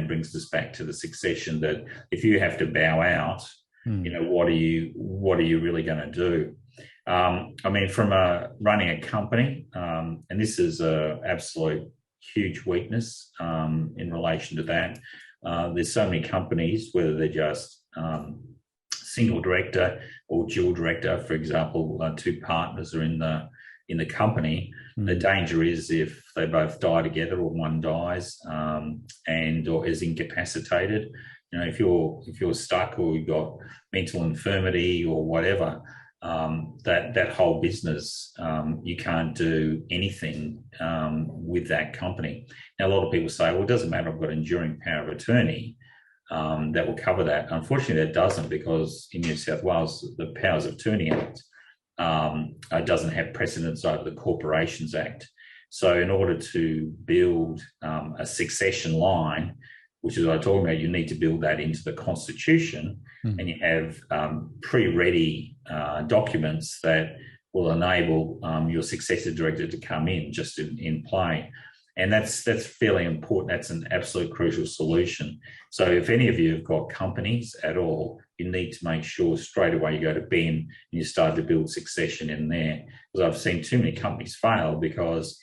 again brings us back to the succession, that if you have to bow out, what are you really going to do? I mean, from running a company, and this is an absolute huge weakness in relation to that. There's so many companies, whether they're just single director or dual director, for example, two partners are in the company. The danger is if they both die together or one dies or is incapacitated. If you're stuck or you've got mental infirmity or whatever, that whole business, you can't do anything with that company. Now, a lot of people say, well, it doesn't matter, I've got enduring power of attorney that will cover that. Unfortunately, that doesn't, because in New South Wales, the Powers of Attorney Act doesn't have precedence over the Corporations Act. So in order to build a succession line, which is what I'm talking about, you need to build that into the Constitution, and you have pre-ready documents that will enable your successor director to come in just in play. And that's fairly important. That's an absolute crucial solution. So if any of you have got companies at all, you need to make sure straight away you go to Ben and you start to build succession in there. Because I've seen too many companies fail, because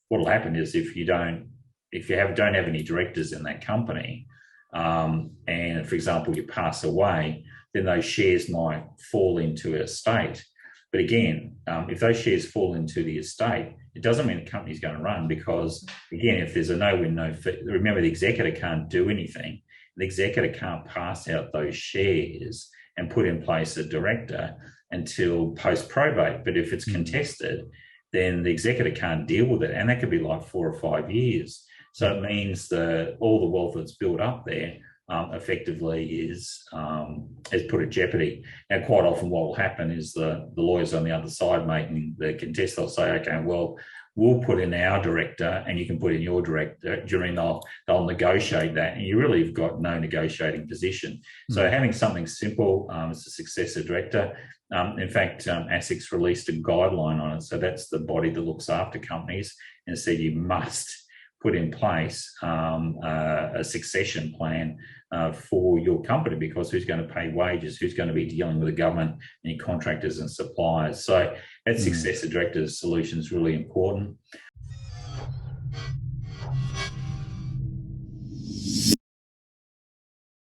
what will happen is if you don't have any directors in that company, and for example, you pass away, then those shares might fall into an estate. But again, if those shares fall into the estate, it doesn't mean the company's going to run, because again, if there's a no-win, no-fee, remember the executor can't do anything. The executor can't pass out those shares and put in place a director until post-probate. But if it's contested, then the executor can't deal with it. And that could be like 4 or 5 years. So it means that all the wealth that's built up there effectively is put at jeopardy. Now, quite often what will happen is the lawyers on the other side making the contest, they'll say, okay, well, we'll put in our director and you can put in your director. They'll negotiate that, and you really have got no negotiating position. So having something simple as a successor director, in fact, ASIC's released a guideline on it. So that's the body that looks after companies, and said you must put in place a succession plan for your company, because who's going to pay wages, who's going to be dealing with the government, any contractors and suppliers. So that successor director solution is really important.